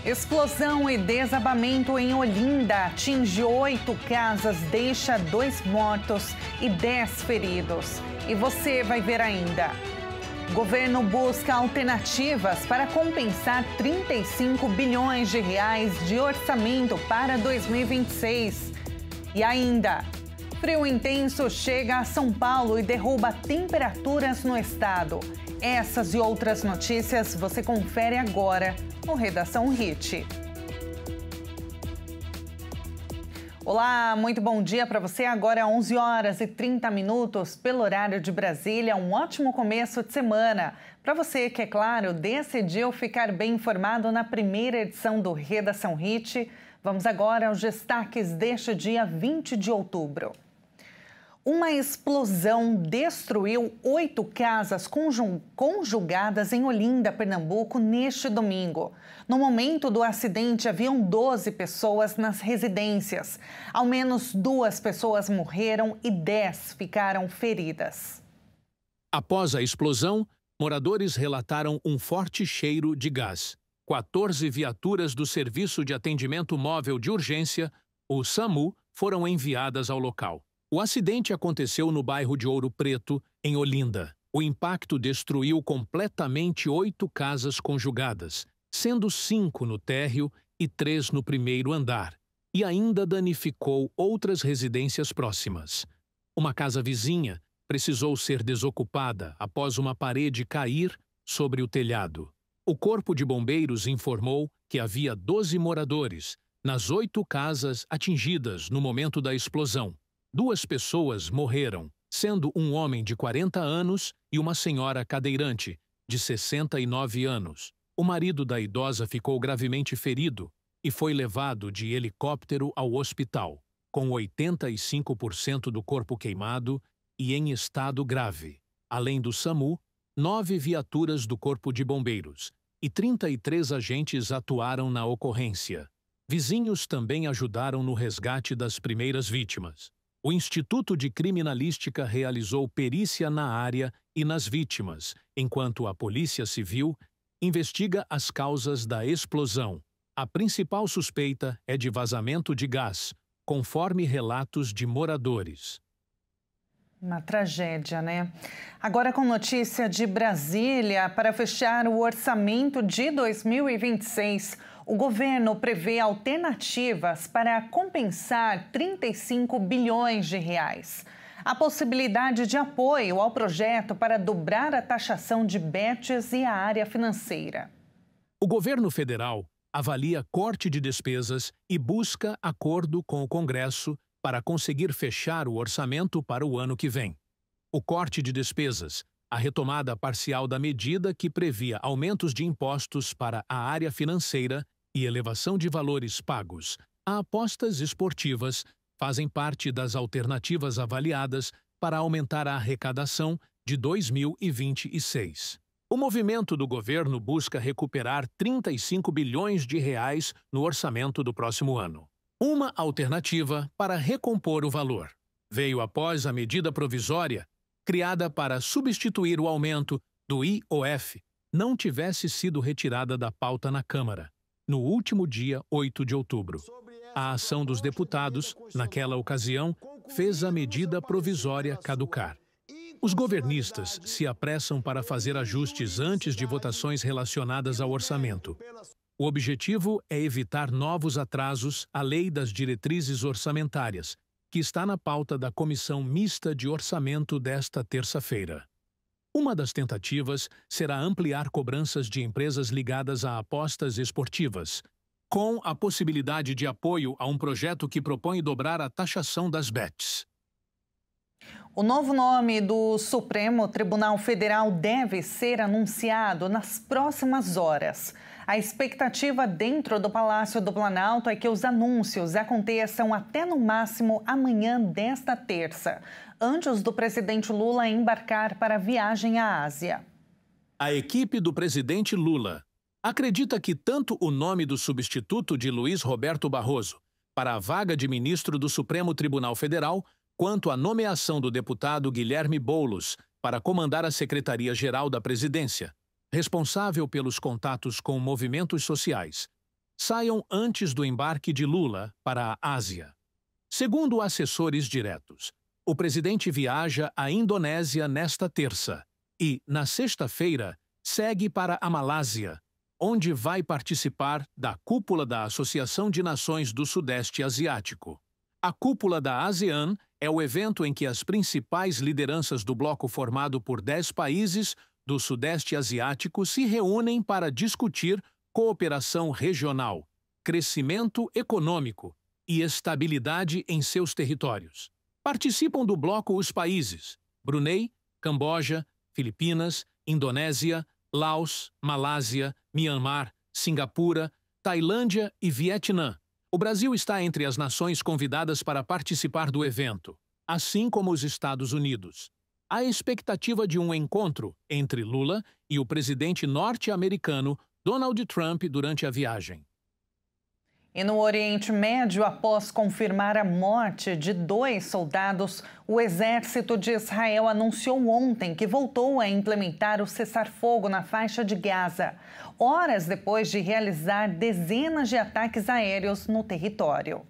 Explosão e desabamento em Olinda atinge 8 casas, deixa 2 mortos e 10 feridos. E você vai ver ainda. Governo busca alternativas para compensar 35 bilhões de reais de orçamento para 2026. E ainda, frio intenso chega a São Paulo e derruba temperaturas no estado. Essas e outras notícias você confere agora no Redação Hit. Olá, muito bom dia para você. Agora 11 horas e 30 minutos pelo horário de Brasília. Um ótimo começo de semana. Para você que, é claro, decidiu ficar bem informado na primeira edição do Redação Hit, vamos agora aos destaques deste dia 20 de outubro. Uma explosão destruiu 8 casas conjugadas em Olinda, Pernambuco, neste domingo. No momento do acidente, haviam 12 pessoas nas residências. Ao menos 2 pessoas morreram e 10 ficaram feridas. Após a explosão, moradores relataram um forte cheiro de gás. 14 viaturas do Serviço de Atendimento Móvel de Urgência, o SAMU, foram enviadas ao local. O acidente aconteceu no bairro de Ouro Preto, em Olinda. O impacto destruiu completamente 8 casas conjugadas, sendo 5 no térreo e 3 no primeiro andar, e ainda danificou outras residências próximas. Uma casa vizinha precisou ser desocupada após uma parede cair sobre o telhado. O Corpo de Bombeiros informou que havia 12 moradores nas 8 casas atingidas no momento da explosão. 2 pessoas morreram, sendo um homem de 40 anos e uma senhora cadeirante, de 69 anos. O marido da idosa ficou gravemente ferido e foi levado de helicóptero ao hospital, com 85% do corpo queimado e em estado grave. Além do SAMU, 9 viaturas do Corpo de Bombeiros e 33 agentes atuaram na ocorrência. Vizinhos também ajudaram no resgate das primeiras vítimas. O Instituto de Criminalística realizou perícia na área e nas vítimas, enquanto a Polícia Civil investiga as causas da explosão. A principal suspeita é de vazamento de gás, conforme relatos de moradores. Uma tragédia, né? Agora com notícia de Brasília, para fechar o orçamento de 2026, o governo prevê alternativas para compensar 35 bilhões de reais. A possibilidade de apoio ao projeto para dobrar a taxação de bets e a área financeira. O governo federal avalia corte de despesas e busca acordo com o Congresso para conseguir fechar o orçamento para o ano que vem. O corte de despesas, a retomada parcial da medida que previa aumentos de impostos para a área financeira e elevação de valores pagos a apostas esportivas fazem parte das alternativas avaliadas para aumentar a arrecadação de 2026. O movimento do governo busca recuperar 35 bilhões de reais no orçamento do próximo ano. Uma alternativa para recompor o valor veio após a medida provisória, criada para substituir o aumento do IOF, não tivesse sido retirada da pauta na Câmara, no último dia 8 de outubro. A ação dos deputados, naquela ocasião, fez a medida provisória caducar. Os governistas se apressam para fazer ajustes antes de votações relacionadas ao orçamento. O objetivo é evitar novos atrasos à Lei das Diretrizes Orçamentárias, que está na pauta da Comissão Mista de Orçamento desta terça-feira. Uma das tentativas será ampliar cobranças de empresas ligadas a apostas esportivas, com a possibilidade de apoio a um projeto que propõe dobrar a taxação das bets. O novo nome do Supremo Tribunal Federal deve ser anunciado nas próximas horas. A expectativa dentro do Palácio do Planalto é que os anúncios aconteçam até no máximo amanhã desta terça, antes do presidente Lula embarcar para a viagem à Ásia. A equipe do presidente Lula acredita que tanto o nome do substituto de Luiz Roberto Barroso para a vaga de ministro do Supremo Tribunal Federal, quanto a nomeação do deputado Guilherme Boulos para comandar a Secretaria-Geral da Presidência, responsável pelos contatos com movimentos sociais, saiam antes do embarque de Lula para a Ásia. Segundo assessores diretos, o presidente viaja à Indonésia nesta terça e, na sexta-feira, segue para a Malásia, onde vai participar da Cúpula da Associação de Nações do Sudeste Asiático. A Cúpula da ASEAN é o evento em que as principais lideranças do bloco formado por 10 países do Sudeste Asiático se reúnem para discutir cooperação regional, crescimento econômico e estabilidade em seus territórios. Participam do bloco os países Brunei, Camboja, Filipinas, Indonésia, Laos, Malásia, Mianmar, Singapura, Tailândia e Vietnã. O Brasil está entre as nações convidadas para participar do evento, assim como os Estados Unidos. Há expectativa de um encontro entre Lula e o presidente norte-americano Donald Trump durante a viagem. E no Oriente Médio, após confirmar a morte de 2 soldados, o exército de Israel anunciou ontem que voltou a implementar o cessar-fogo na faixa de Gaza, horas depois de realizar dezenas de ataques aéreos no território.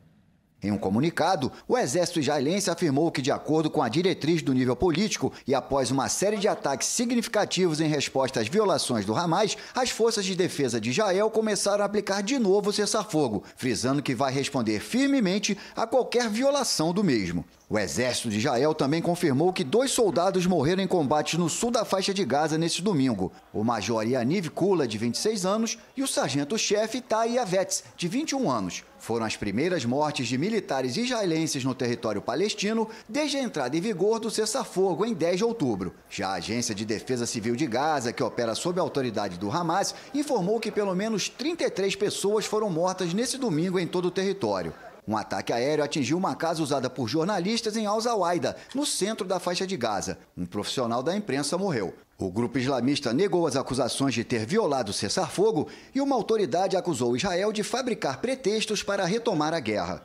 Em um comunicado, o exército israelense afirmou que, de acordo com a diretriz do nível político e após uma série de ataques significativos em resposta às violações do Hamas, as forças de defesa de Israel começaram a aplicar de novo o cessar-fogo, frisando que vai responder firmemente a qualquer violação do mesmo. O exército de Israel também confirmou que 2 soldados morreram em combates no sul da faixa de Gaza neste domingo. O major Yaniv Kula, de 26 anos, e o sargento-chefe Tai Avetz, de 21 anos. Foram as primeiras mortes de militares israelenses no território palestino desde a entrada em vigor do cessar-fogo em 10 de outubro. Já a Agência de Defesa Civil de Gaza, que opera sob a autoridade do Hamas, informou que pelo menos 33 pessoas foram mortas nesse domingo em todo o território. Um ataque aéreo atingiu uma casa usada por jornalistas em Al-Zawaida, no centro da faixa de Gaza. Um profissional da imprensa morreu. O grupo islamista negou as acusações de ter violado o cessar-fogo e uma autoridade acusou Israel de fabricar pretextos para retomar a guerra.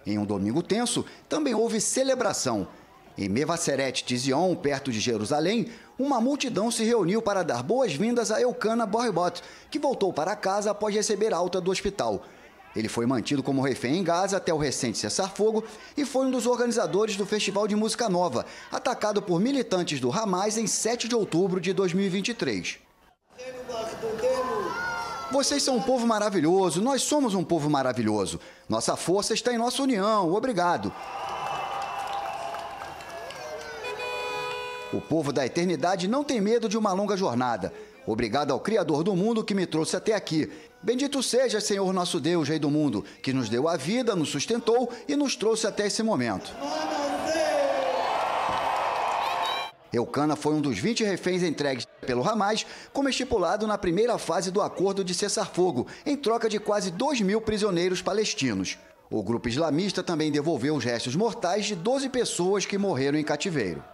Em um domingo tenso, também houve celebração. Em Mevaseret de Zion, perto de Jerusalém, uma multidão se reuniu para dar boas-vindas a Elkana Borbot, que voltou para casa após receber alta do hospital. Ele foi mantido como refém em Gaza até o recente cessar-fogo e foi um dos organizadores do Festival de Música Nova, atacado por militantes do Hamas em 7 de outubro de 2023. Vocês são um povo maravilhoso, nós somos um povo maravilhoso. Nossa força está em nossa união, obrigado. O povo da eternidade não tem medo de uma longa jornada. Obrigado ao Criador do mundo que me trouxe até aqui. Bendito seja, Senhor nosso Deus, Rei do mundo, que nos deu a vida, nos sustentou e nos trouxe até esse momento. Elkana foi um dos 20 reféns entregues pelo Hamas, como estipulado na primeira fase do acordo de cessar-fogo, em troca de quase 2.000 prisioneiros palestinos. O grupo islamista também devolveu os restos mortais de 12 pessoas que morreram em cativeiro.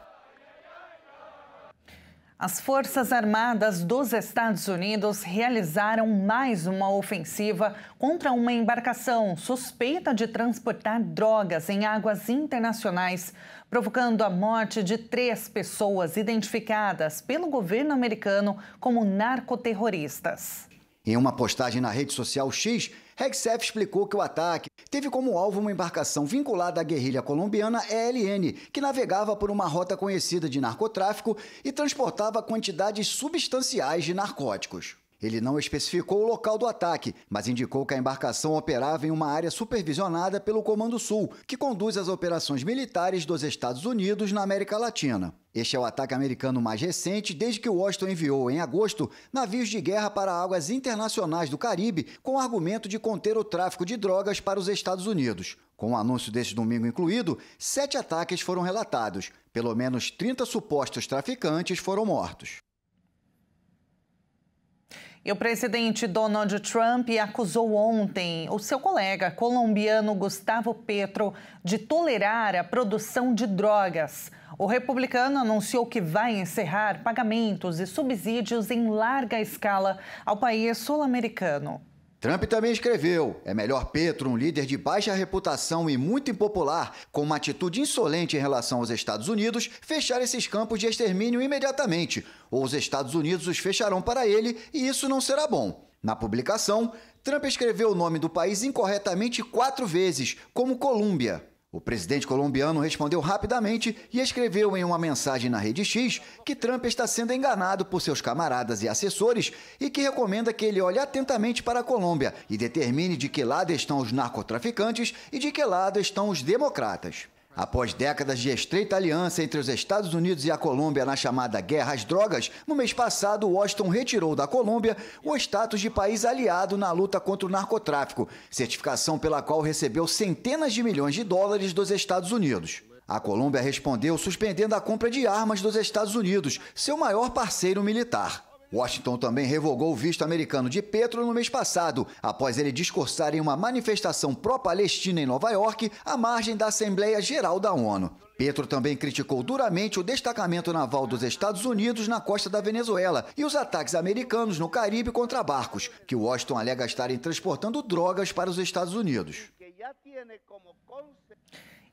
As Forças Armadas dos Estados Unidos realizaram mais uma ofensiva contra uma embarcação suspeita de transportar drogas em águas internacionais, provocando a morte de 3 pessoas identificadas pelo governo americano como narcoterroristas. Em uma postagem na rede social X, Hegseth explicou que o ataque teve como alvo uma embarcação vinculada à guerrilha colombiana ELN, que navegava por uma rota conhecida de narcotráfico e transportava quantidades substanciais de narcóticos. Ele não especificou o local do ataque, mas indicou que a embarcação operava em uma área supervisionada pelo Comando Sul, que conduz as operações militares dos Estados Unidos na América Latina. Este é o ataque americano mais recente desde que Washington enviou, em agosto, navios de guerra para águas internacionais do Caribe com o argumento de conter o tráfico de drogas para os Estados Unidos. Com o anúncio deste domingo incluído, 7 ataques foram relatados. Pelo menos 30 supostos traficantes foram mortos. E o presidente Donald Trump acusou ontem o seu colega colombiano Gustavo Petro de tolerar a produção de drogas. O republicano anunciou que vai encerrar pagamentos e subsídios em larga escala ao país sul-americano. Trump também escreveu: é melhor Petro, um líder de baixa reputação e muito impopular, com uma atitude insolente em relação aos Estados Unidos, fechar esses campos de extermínio imediatamente, ou os Estados Unidos os fecharão para ele e isso não será bom. Na publicação, Trump escreveu o nome do país incorretamente 4 vezes, como Colômbia. O presidente colombiano respondeu rapidamente e escreveu em uma mensagem na rede X que Trump está sendo enganado por seus camaradas e assessores e que recomenda que ele olhe atentamente para a Colômbia e determine de que lado estão os narcotraficantes e de que lado estão os democratas. Após décadas de estreita aliança entre os Estados Unidos e a Colômbia na chamada Guerra às Drogas, no mês passado, Washington retirou da Colômbia o status de país aliado na luta contra o narcotráfico, certificação pela qual recebeu centenas de milhões de dólares dos Estados Unidos. A Colômbia respondeu suspendendo a compra de armas dos Estados Unidos, seu maior parceiro militar. Washington também revogou o visto americano de Petro no mês passado, após ele discursar em uma manifestação pró-Palestina em Nova York, à margem da Assembleia Geral da ONU. Petro também criticou duramente o destacamento naval dos Estados Unidos na costa da Venezuela e os ataques americanos no Caribe contra barcos, que Washington alega estarem transportando drogas para os Estados Unidos.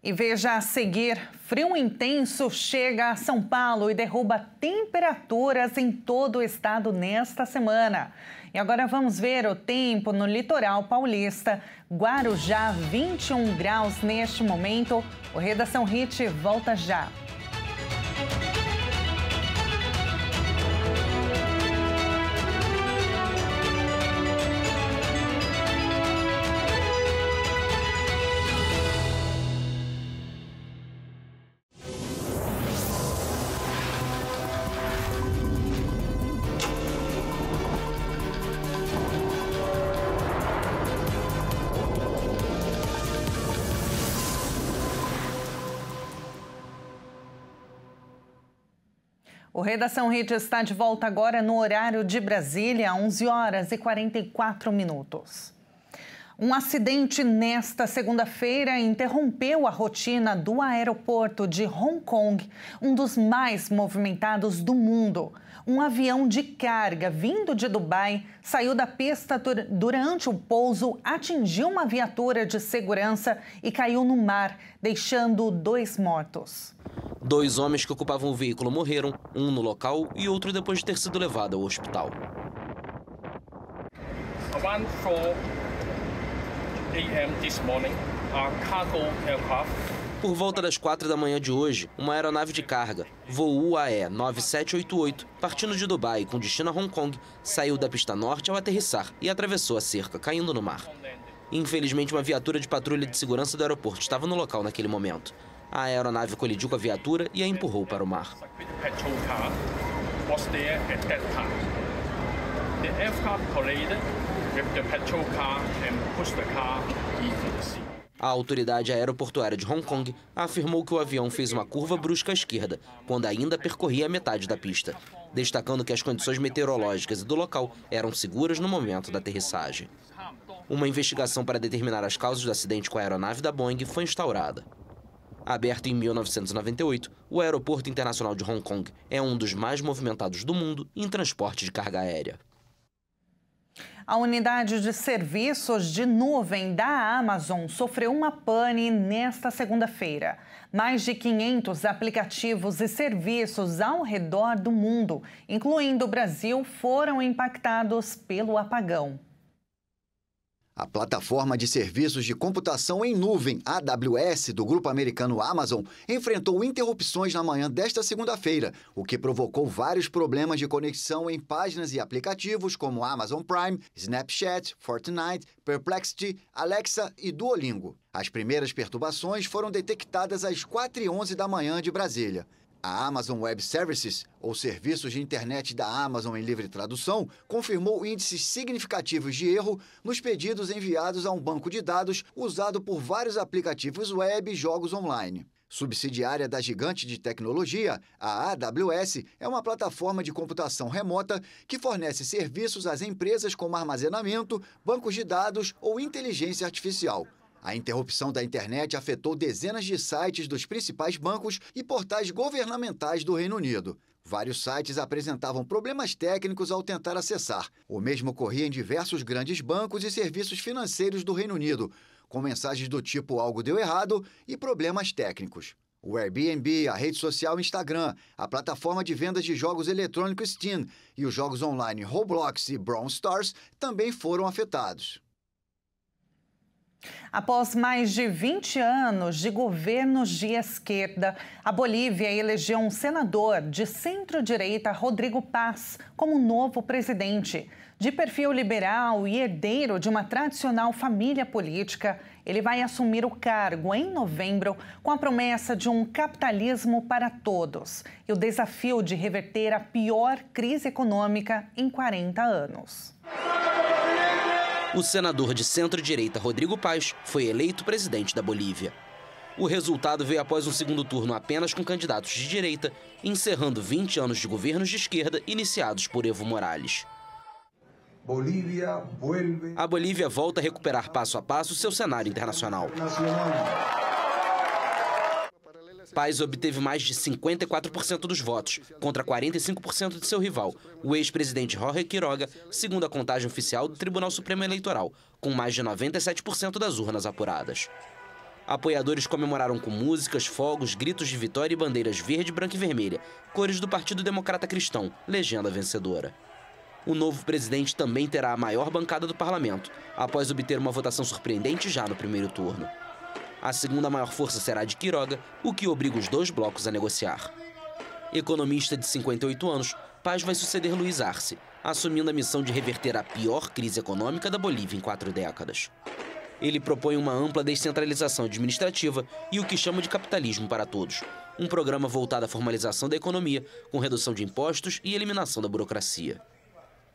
E veja a seguir, frio intenso chega a São Paulo e derruba temperaturas em todo o estado nesta semana. E agora vamos ver o tempo no litoral paulista. Guarujá, 21 graus neste momento. O Redação Hit volta já. O Redação Hit está de volta agora no horário de Brasília, 11 horas e 44 minutos. Um acidente nesta segunda-feira interrompeu a rotina do aeroporto de Hong Kong, um dos mais movimentados do mundo. Um avião de carga vindo de Dubai saiu da pista durante o pouso, atingiu uma viatura de segurança e caiu no mar, deixando 2 mortos. 2 homens que ocupavam o veículo morreram, um no local e outro depois de ter sido levado ao hospital. Around 4 a.m. this morning, our cargo aircraft. Por volta das 4 da manhã de hoje, uma aeronave de carga, voo UAE 9788, partindo de Dubai com destino a Hong Kong, saiu da pista norte ao aterrissar e atravessou a cerca, caindo no mar. Infelizmente, uma viatura de patrulha de segurança do aeroporto estava no local naquele momento. A aeronave colidiu com a viatura e a empurrou para o mar. A autoridade aeroportuária de Hong Kong afirmou que o avião fez uma curva brusca à esquerda, quando ainda percorria a metade da pista, destacando que as condições meteorológicas e do local eram seguras no momento da aterrissagem. Uma investigação para determinar as causas do acidente com a aeronave da Boeing foi instaurada. Aberto em 1998, o Aeroporto Internacional de Hong Kong é um dos mais movimentados do mundo em transporte de carga aérea. A unidade de serviços de nuvem da Amazon sofreu uma pane nesta segunda-feira. Mais de 500 aplicativos e serviços ao redor do mundo, incluindo o Brasil, foram impactados pelo apagão. A plataforma de serviços de computação em nuvem, AWS, do grupo americano Amazon, enfrentou interrupções na manhã desta segunda-feira, o que provocou vários problemas de conexão em páginas e aplicativos como Amazon Prime, Snapchat, Fortnite, Perplexity, Alexa e Duolingo. As primeiras perturbações foram detectadas às 4h11 da manhã de Brasília. A Amazon Web Services, ou Serviços de Internet da Amazon em livre tradução, confirmou índices significativos de erro nos pedidos enviados a um banco de dados usado por vários aplicativos web e jogos online. Subsidiária da gigante de tecnologia, a AWS é uma plataforma de computação remota que fornece serviços às empresas como armazenamento, bancos de dados ou inteligência artificial. A interrupção da internet afetou dezenas de sites dos principais bancos e portais governamentais do Reino Unido. Vários sites apresentavam problemas técnicos ao tentar acessar. O mesmo ocorria em diversos grandes bancos e serviços financeiros do Reino Unido, com mensagens do tipo "algo deu errado" e problemas técnicos. O Airbnb, a rede social Instagram, a plataforma de vendas de jogos eletrônicos Steam e os jogos online Roblox e Brawl Stars também foram afetados. Após mais de 20 anos de governos de esquerda, a Bolívia elegeu um senador de centro-direita, Rodrigo Paz, como novo presidente. De perfil liberal e herdeiro de uma tradicional família política, ele vai assumir o cargo em novembro com a promessa de um capitalismo para todos e o desafio de reverter a pior crise econômica em 40 anos. O senador de centro-direita Rodrigo Paz foi eleito presidente da Bolívia. O resultado veio após um segundo turno apenas com candidatos de direita, encerrando 20 anos de governos de esquerda iniciados por Evo Morales. A Bolívia volta a recuperar passo a passo seu cenário internacional. Paz obteve mais de 54% dos votos, contra 45% de seu rival, o ex-presidente Jorge Quiroga, segundo a contagem oficial do Tribunal Supremo Eleitoral, com mais de 97% das urnas apuradas. Apoiadores comemoraram com músicas, fogos, gritos de vitória e bandeiras verde, branca e vermelha, cores do Partido Democrata Cristão, legenda vencedora. O novo presidente também terá a maior bancada do parlamento, após obter uma votação surpreendente já no primeiro turno. A segunda maior força será a de Quiroga, o que obriga os dois blocos a negociar. Economista de 58 anos, Paz vai suceder Luiz Arce, assumindo a missão de reverter a pior crise econômica da Bolívia em 4 décadas. Ele propõe uma ampla descentralização administrativa e o que chama de capitalismo para todos, um programa voltado à formalização da economia, com redução de impostos e eliminação da burocracia.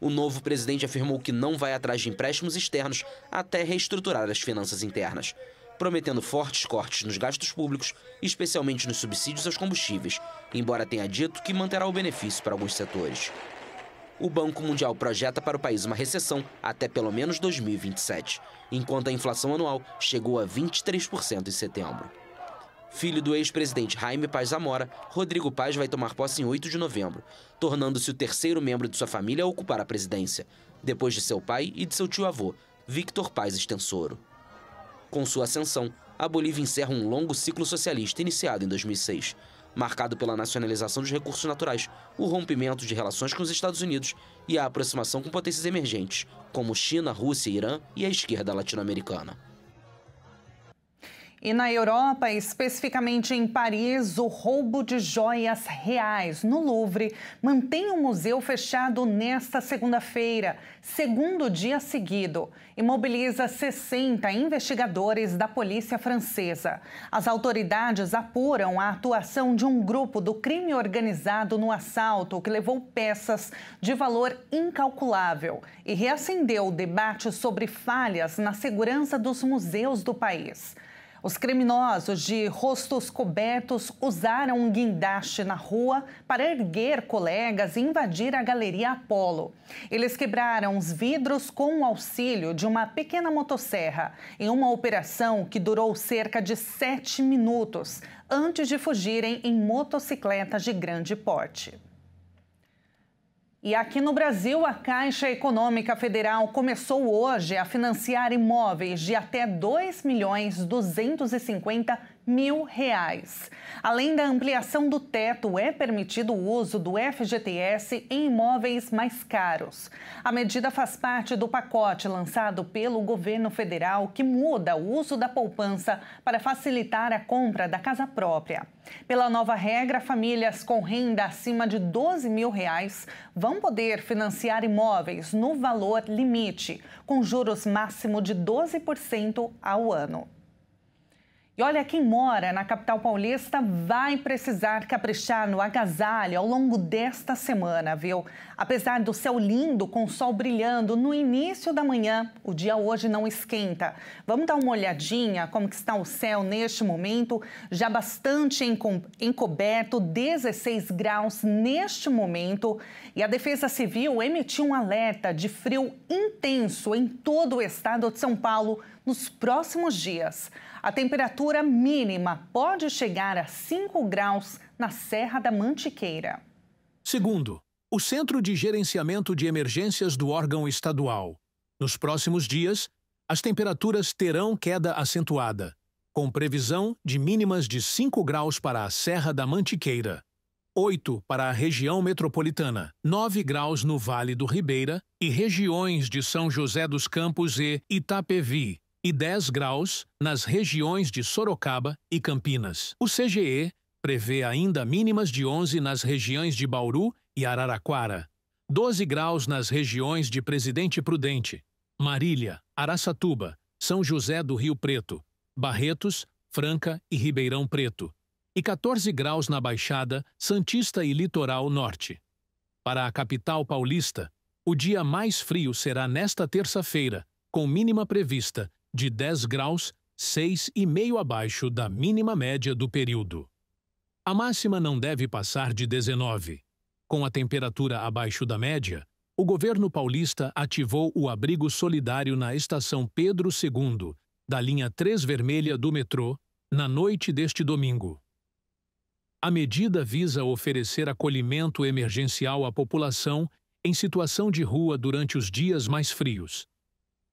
O novo presidente afirmou que não vai atrás de empréstimos externos até reestruturar as finanças internas, prometendo fortes cortes nos gastos públicos, especialmente nos subsídios aos combustíveis, embora tenha dito que manterá o benefício para alguns setores. O Banco Mundial projeta para o país uma recessão até pelo menos 2027, enquanto a inflação anual chegou a 23% em setembro. Filho do ex-presidente Jaime Paz Zamora, Rodrigo Paz vai tomar posse em 8 de novembro, tornando-se o terceiro membro de sua família a ocupar a presidência, depois de seu pai e de seu tio-avô, Victor Paz Extensoro. Com sua ascensão, a Bolívia encerra um longo ciclo socialista iniciado em 2006, marcado pela nacionalização dos recursos naturais, o rompimento de relações com os Estados Unidos e a aproximação com potências emergentes, como China, Rússia, Irã e a esquerda latino-americana. E na Europa, especificamente em Paris, o roubo de joias reais no Louvre mantém o museu fechado nesta segunda-feira, segundo dia seguido, e mobiliza 60 investigadores da polícia francesa. As autoridades apuram a atuação de um grupo do crime organizado no assalto que levou peças de valor incalculável e reacendeu o debate sobre falhas na segurança dos museus do país. Os criminosos de rostos cobertos usaram um guindaste na rua para erguer colegas e invadir a Galeria Apolo. Eles quebraram os vidros com o auxílio de uma pequena motosserra em uma operação que durou cerca de 7 minutos, antes de fugirem em motocicletas de grande porte. E aqui no Brasil, a Caixa Econômica Federal começou hoje a financiar imóveis de até R$ 2.250.000. Além da ampliação do teto, é permitido o uso do FGTS em imóveis mais caros. A medida faz parte do pacote lançado pelo governo federal que muda o uso da poupança para facilitar a compra da casa própria. Pela nova regra, famílias com renda acima de R$ 12.000 vão poder financiar imóveis no valor limite, com juros máximo de 12% ao ano. E olha, quem mora na capital paulista vai precisar caprichar no agasalho ao longo desta semana, viu? Apesar do céu lindo, com o sol brilhando no início da manhã, o dia hoje não esquenta. Vamos dar uma olhadinha como que está o céu neste momento, já bastante encoberto, 16 graus neste momento. E a Defesa Civil emitiu um alerta de frio intenso em todo o estado de São Paulo nos próximos dias. A temperatura mínima pode chegar a 5 graus na Serra da Mantiqueira. Segundo, o Centro de Gerenciamento de Emergências do órgão estadual. Nos próximos dias, as temperaturas terão queda acentuada. com previsão de mínimas de 5 graus para a Serra da Mantiqueira, 8 para a região metropolitana, 9 graus no Vale do Ribeira e regiões de São José dos Campos e Itapevi, e 10 graus nas regiões de Sorocaba e Campinas. O CGE prevê ainda mínimas de 11 nas regiões de Bauru e Araraquara, 12 graus nas regiões de Presidente Prudente, Marília, Araçatuba, São José do Rio Preto, Barretos, Franca e Ribeirão Preto, e 14 graus na Baixada, Santista e Litoral Norte. Para a capital paulista, o dia mais frio será nesta terça-feira, com mínima prevista de 10 graus, 6,5 abaixo da mínima média do período. A máxima não deve passar de 19. Com a temperatura abaixo da média, o governo paulista ativou o abrigo solidário na estação Pedro II, da linha 3 vermelha do metrô, na noite deste domingo. A medida visa oferecer acolhimento emergencial à população em situação de rua durante os dias mais frios.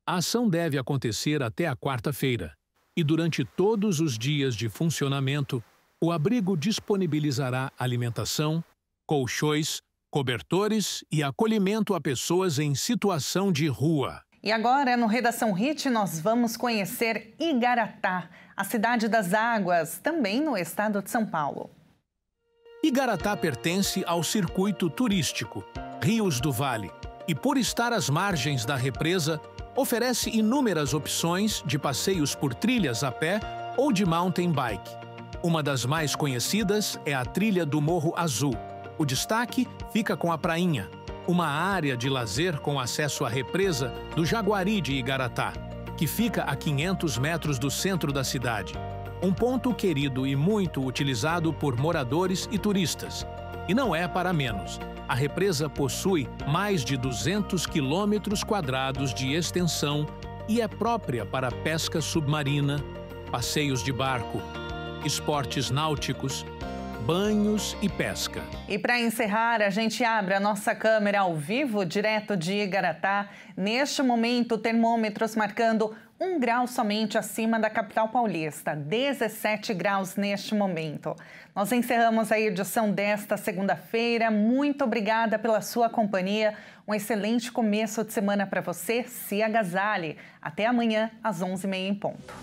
A ação deve acontecer até a quarta-feira, e durante todos os dias de funcionamento, o abrigo disponibilizará alimentação, colchões, cobertores e acolhimento a pessoas em situação de rua. E agora, no Redação Hit, nós vamos conhecer Igaratá, a cidade das águas, também no estado de São Paulo. Igaratá pertence ao circuito turístico Rios do Vale e, por estar às margens da represa, oferece inúmeras opções de passeios por trilhas a pé ou de mountain bike. Uma das mais conhecidas é a trilha do Morro Azul. O destaque fica com a Prainha, uma área de lazer com acesso à represa do Jaguari de Igaratá, que fica a 500 metros do centro da cidade. Um ponto querido e muito utilizado por moradores e turistas. E não é para menos. A represa possui mais de 200 quilômetros quadrados de extensão e é própria para pesca submarina, passeios de barco, esportes náuticos, banhos e pesca. E para encerrar, a gente abre a nossa câmera ao vivo, direto de Igaratá. Neste momento, termômetros marcando 1 grau somente acima da capital paulista, 17 graus neste momento. Nós encerramos a edição desta segunda-feira. Muito obrigada pela sua companhia. Um excelente começo de semana para você. Se agasalhe. Até amanhã, às 11h30 em ponto.